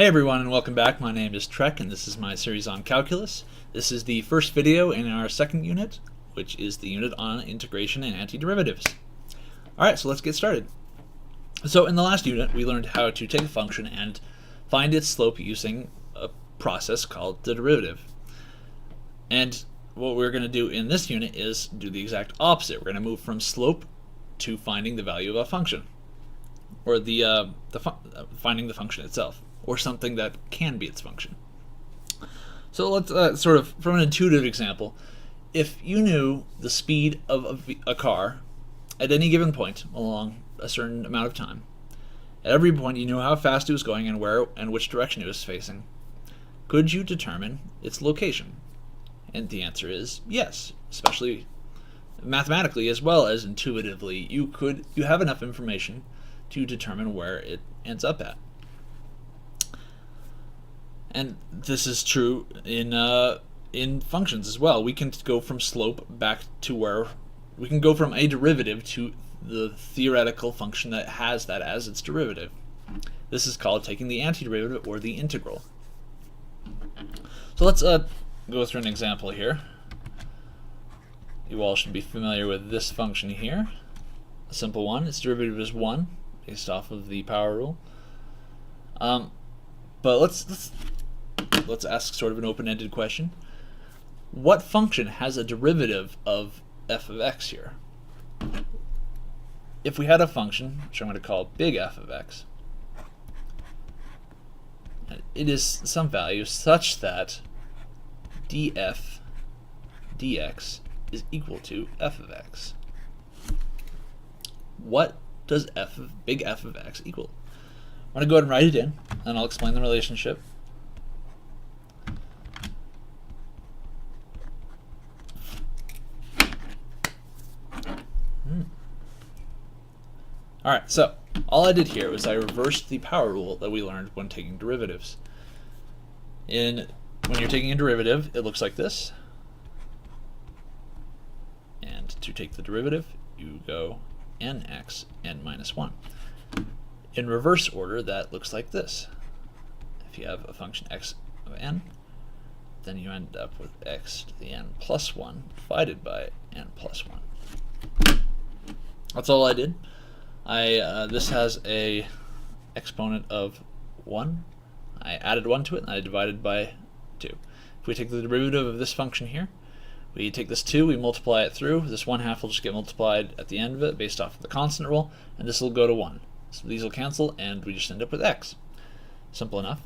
Hey everyone, and welcome back. My name is Trek and this is my series on calculus. This is the first video in our second unit, which is the unit on integration and antiderivatives. Alright, so let's get started. So in the last unit we learned how to take a function and find its slope using a process called the derivative. And what we're going to do in this unit is do the exact opposite. We're going to move from slope to finding the value of a function, or finding the function itself, or something that can be its function. So let's sort of, from an intuitive example, if you knew the speed of a car at any given point along a certain amount of time, at every point you knew how fast it was going and where and which direction it was facing, could you determine its location? And the answer is yes, especially mathematically as well as intuitively. You have enough information to determine where it ends up at. And this is true in functions as well. We can go from slope back to where we can go from a derivative to the theoretical function that has that as its derivative. This is called taking the antiderivative or the integral. So let's go through an example here. You all should be familiar with this function here. A simple one. Its derivative is 1 based off of the power rule. But let's ask sort of an open-ended question. What function has a derivative of f of x here? If we had a function, which I'm going to call big F of x, it is some value such that df dx is equal to f of x. What does big F of x equal? I'm going to go ahead and write it in, and I'll explain the relationship. Alright, so all I did here was I reversed the power rule that we learned when taking derivatives. When you're taking a derivative, it looks like this. And to take the derivative, you go nx n minus 1. In reverse order, that looks like this. If you have a function x of n, then you end up with x to the n plus 1 divided by n plus 1. That's all I did. This has a exponent of 1. I added 1 to it, and I divided by 2. If we take the derivative of this function here, we take this 2, we multiply it through. This 1/2 will just get multiplied at the end of it based off of the constant rule, and this will go to 1. So these will cancel, and we just end up with x. Simple enough.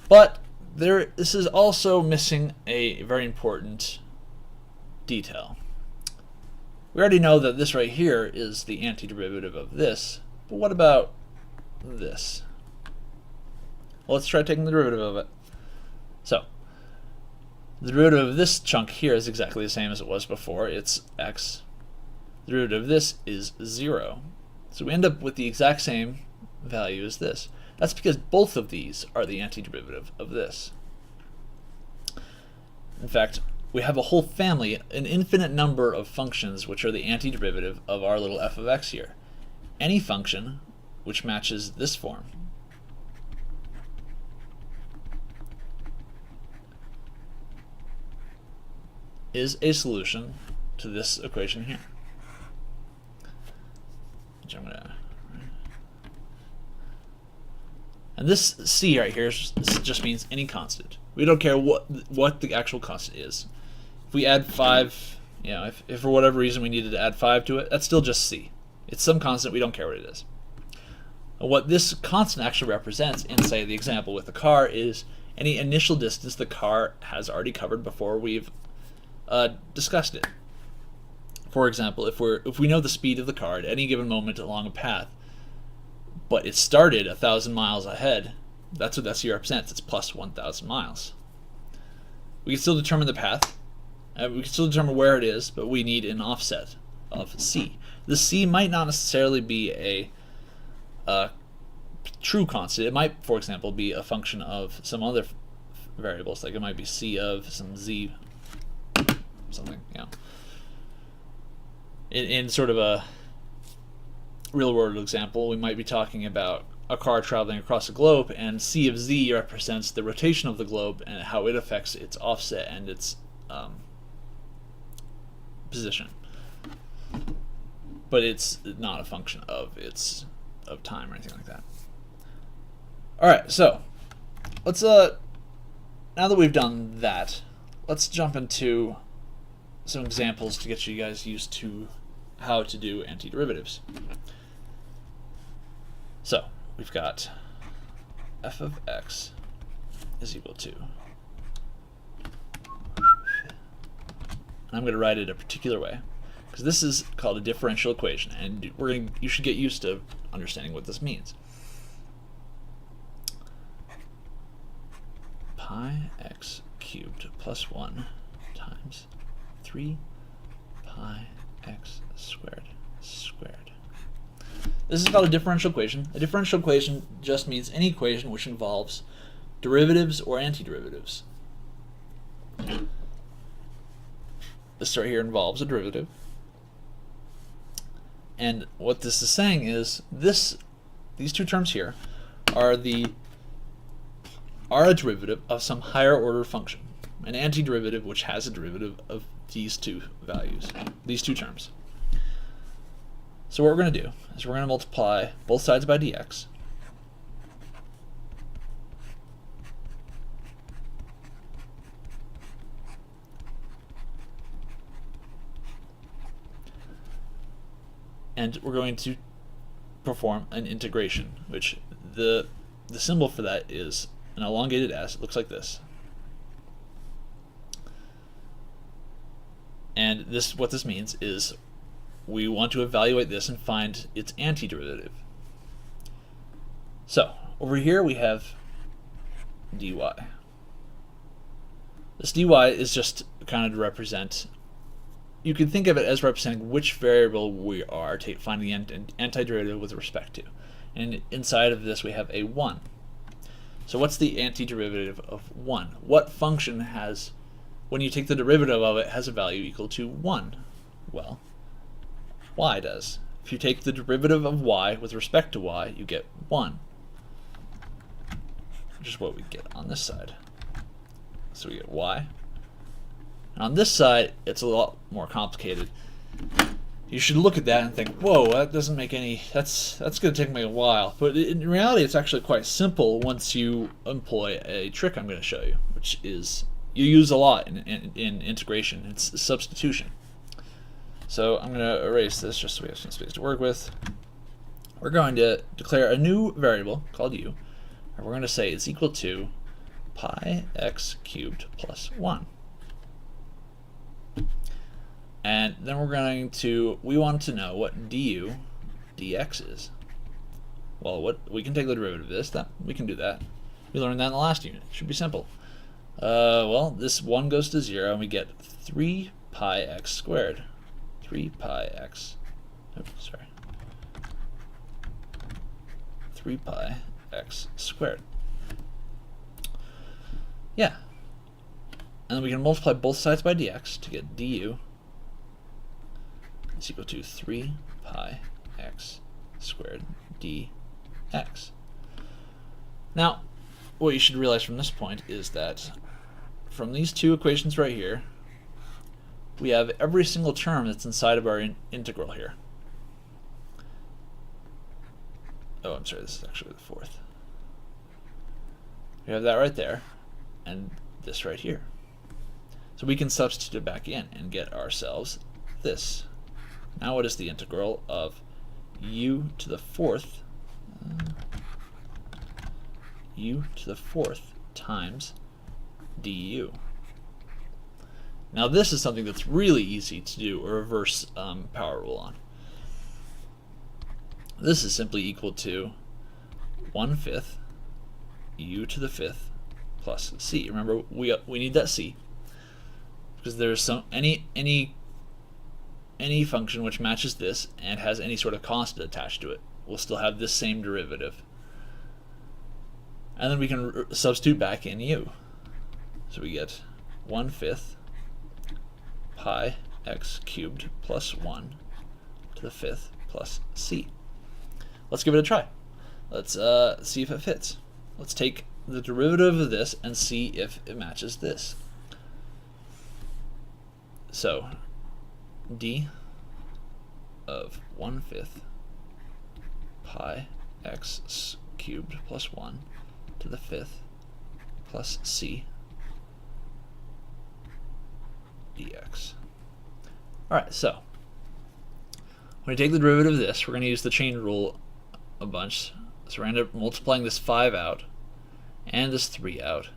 But this is also missing a very important detail. We already know that this right here is the antiderivative of this, but what about this? Well, let's try taking the derivative of it. So, the derivative of this chunk here is exactly the same as it was before. It's x. The derivative of this is 0. So we end up with the exact same value as this. That's because both of these are the antiderivative of this. In fact, we have a whole family, an infinite number of functions which are the antiderivative of our little f of x here. Any function which matches this form is a solution to this equation here. Which I'm gonna, and this c right here just means any constant. We don't care what the actual constant is. If we add 5, if for whatever reason we needed to add 5 to it, that's still just c. It's some constant, we don't care what it is. And what this constant actually represents in, say, the example with the car is any initial distance the car has already covered before we've discussed it. For example, if we know the speed of the car at any given moment along a path, but it started 1,000 miles ahead, that's what that c represents. It's plus 1,000 miles. We can still determine the path. We can still determine where it is, but we need an offset of c. The c might not necessarily be a true constant. It might, for example, be a function of some other variables, like it might be c of some z something. In sort of a real-world example, we might be talking about a car traveling across the globe, and c of z represents the rotation of the globe and how it affects its offset and its position. But it's not a function of time or anything like that. All right, so let's now that we've done that, let's jump into some examples to get you guys used to how to do antiderivatives. So we've got f of x is equal to, and I'm going to write it a particular way because this is called a differential equation, and you should get used to understanding what this means. Pi x cubed plus 1 times 3 pi x squared squared. This is called a differential equation. A differential equation just means any equation which involves derivatives or antiderivatives. This right here involves a derivative. And what this is saying is these two terms here are a derivative of some higher order function, an antiderivative which has a derivative of these two values, these two terms. So what we're going to do is we're going to multiply both sides by dx. And we're going to perform an integration, which the symbol for that is an elongated s. It looks like this. And what this means is we want to evaluate this and find its antiderivative. So over here we have dy. This dy is just kind of to represent, you can think of it as representing which variable we are finding the antiderivative with respect to. And inside of this we have a 1. So what's the antiderivative of 1? What function has, when you take the derivative of it, has a value equal to 1? Well, y does. If you take the derivative of y with respect to y, you get 1, which is what we get on this side. So we get y. And on this side, it's a lot more complicated. You should look at that and think, whoa, that doesn't make any, that's going to take me a while. But in reality, it's actually quite simple once you employ a trick I'm going to show you, which is you use a lot in integration. It's substitution. So I'm going to erase this just so we have some space to work with. We're going to declare a new variable called u, and we're going to say it's equal to pi x cubed plus 1. And then we want to know what du dx is. Well, we can take the derivative of this. We can do that. We learned that in the last unit. It should be simple. Well, this 1 goes to 0, and we get 3 pi x squared. 3 pi x, 3 pi x squared. Yeah. And then we can multiply both sides by dx to get du is equal to 3 pi x squared dx. Now, what you should realize from this point is that from these two equations right here, we have every single term that's inside of our integral here. Oh, I'm sorry, this is actually the fourth. We have that right there, and this right here. So we can substitute it back in and get ourselves this. Now what is the integral of u to the fourth times du? Now this is something that's really easy to do a reverse power rule on. This is simply equal to 1/5 u to the 5th plus c. Remember, we need that c because there's any function which matches this and has any sort of constant attached to it will still have this same derivative. And then we can substitute back in u. So we get 1/5 pi x cubed plus 1 to the 5th plus c. Let's give it a try. Let's see if it fits. Let's take the derivative of this and see if it matches this. So d of 1/5 pi x cubed plus 1 to the 5th plus c dx. Alright, so when we take the derivative of this, we're going to use the chain rule a bunch. So we're going to end up multiplying this 5 out and this 3 out.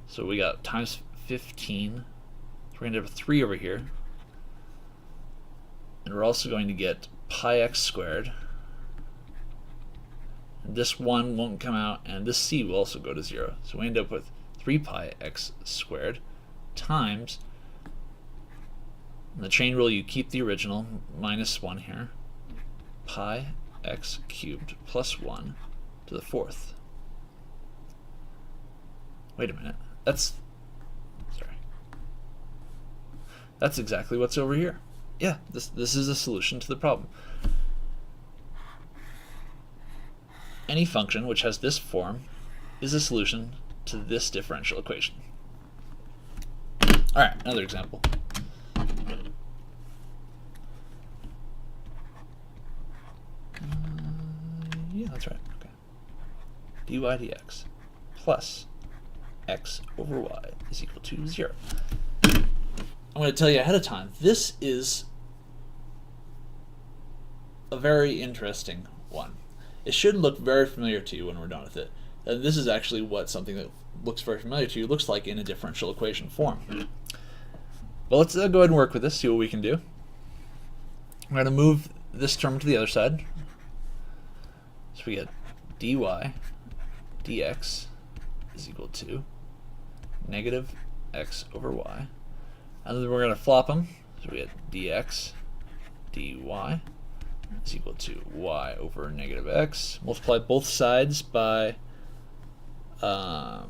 So we got times 15. So we're going to have a 3 over here. And we're also going to get pi x squared. And this 1 won't come out, and this c will also go to 0. So we end up with 3 pi x squared times, in the chain rule you keep the original, minus 1 here, pi x cubed plus 1 to the 4th. Wait a minute, that's exactly what's over here. Yeah, this is a solution to the problem. Any function which has this form is a solution to this differential equation. Alright, another example. Yeah, that's right. Okay. dy dx plus x over y is equal to 0. I'm going to tell you ahead of time, this is a very interesting one. It should look very familiar to you when we're done with it. And this is actually what something that looks very familiar to you looks like in a differential equation form. But let's go ahead and work with this, see what we can do. I'm going to move this term to the other side. So we get dy dx is equal to negative x over y. And then we're going to flop them. So we get dx dy is equal to y over negative x. Multiply both sides by, we're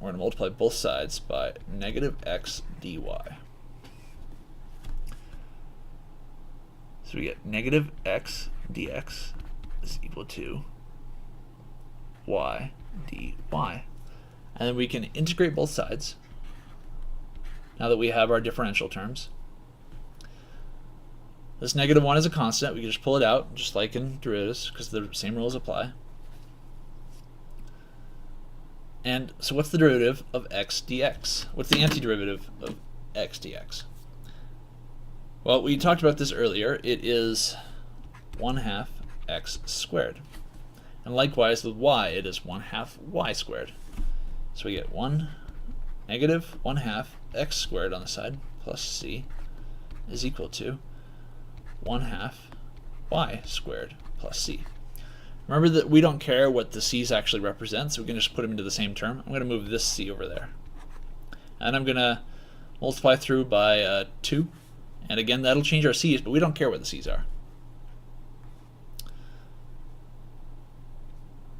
going to multiply both sides by negative x dy. So we get negative x dx is equal to y dy. And then we can integrate both sides now that we have our differential terms. This negative 1 is a constant. We can just pull it out, just like in derivatives, because the same rules apply. And so what's the derivative of x dx? What's the antiderivative of x dx? Well, we talked about this earlier. It is 1/2 x squared. And likewise with y, it is 1/2 y squared. So we get negative 1/2 x squared on the side plus c is equal to 1/2 y squared plus c. Remember that we don't care what the c's actually represent, so we can just put them into the same term. I'm going to move this c over there. And I'm going to multiply through by 2. And again, that'll change our c's, but we don't care what the c's are,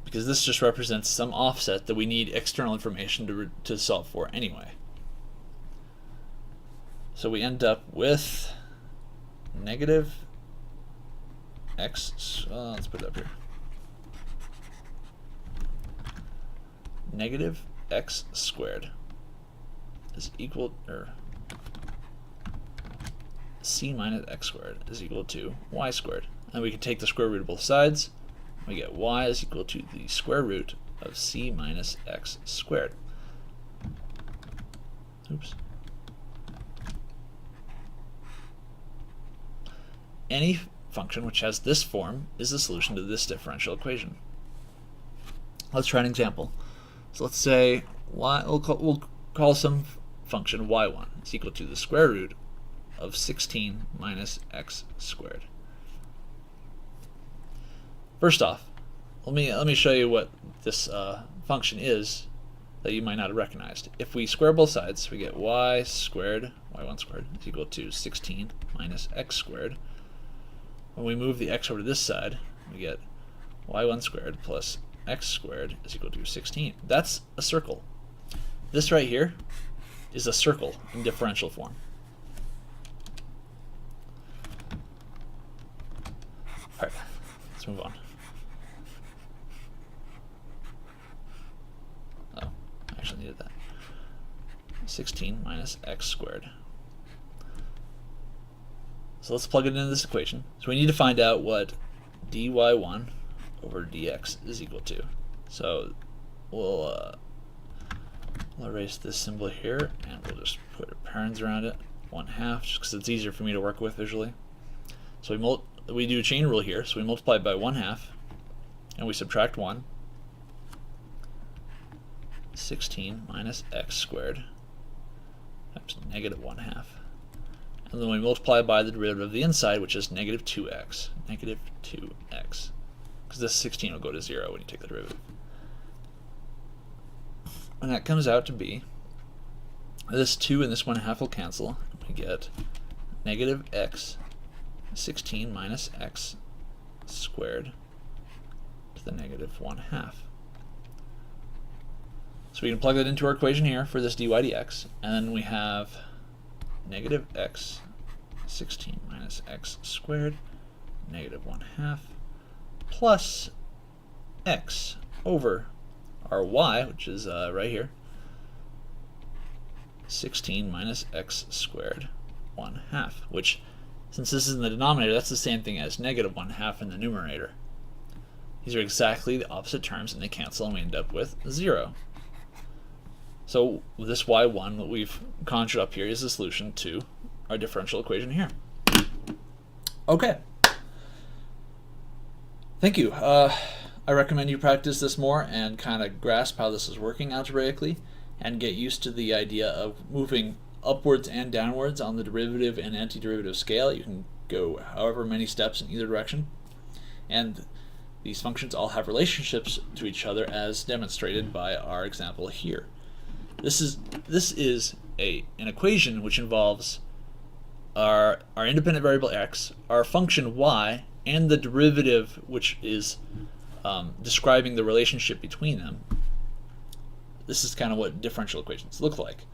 because this just represents some offset that we need external information to solve for anyway. So we end up with negative x, let's put it up here. Negative x squared is equal, or c minus x squared is equal to y squared. And we can take the square root of both sides. We get y is equal to the square root of c minus x squared. Oops. Any function which has this form is the solution to this differential equation. Let's try an example. So let's say we'll call some function y1 is equal to the square root of 16 minus x squared. First off, let me show you what this function is that you might not have recognized. If we square both sides, we get y1 squared is equal to 16 minus x squared. When we move the x over to this side, we get y1 squared plus x squared is equal to 16. That's a circle. This right here is a circle in differential form. Alright, let's move on. needed that. 16 minus x squared. So let's plug it into this equation. So we need to find out what dy1 over dx is equal to. So we'll erase this symbol here, and we'll just put parens around it, 1/2, just because it's easier for me to work with visually. So we do a chain rule here, so we multiply by 1/2, and we subtract 1. 16 minus x squared times negative 1/2. And then we multiply by the derivative of the inside, which is negative 2x. Negative 2x. Because this 16 will go to 0 when you take the derivative. And that comes out to be, this 2 and this 1/2 will cancel. We get negative x 16 minus x squared to the negative 1/2. So we can plug that into our equation here for this dy dx, and then we have negative x 16 minus x squared negative 1/2 plus x over our y, which is right here, 16 minus x squared 1/2, which, since this is in the denominator, that's the same thing as negative 1/2 in the numerator. These are exactly the opposite terms, and they cancel, and we end up with 0. So this y1 that we've conjured up here is the solution to our differential equation here. Okay. Thank you. I recommend you practice this more and kind of grasp how this is working algebraically, and get used to the idea of moving upwards and downwards on the derivative and antiderivative scale. You can go however many steps in either direction, and these functions all have relationships to each other, as demonstrated by our example here. This is an equation which involves our independent variable x, our function y, and the derivative, which is describing the relationship between them. This is kind of what differential equations look like.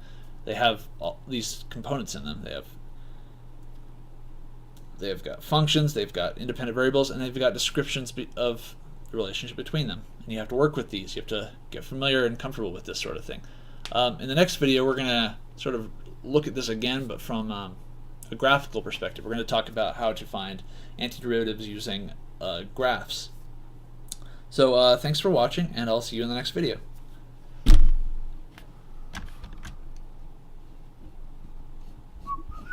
They have all these components in them. They've got functions, they've got independent variables, and they've got descriptions of the relationship between them. And you have to work with these. You have to get familiar and comfortable with this sort of thing. In the next video, we're going to sort of look at this again, but from a graphical perspective. We're going to talk about how to find antiderivatives using graphs. So thanks for watching, and I'll see you in the next video.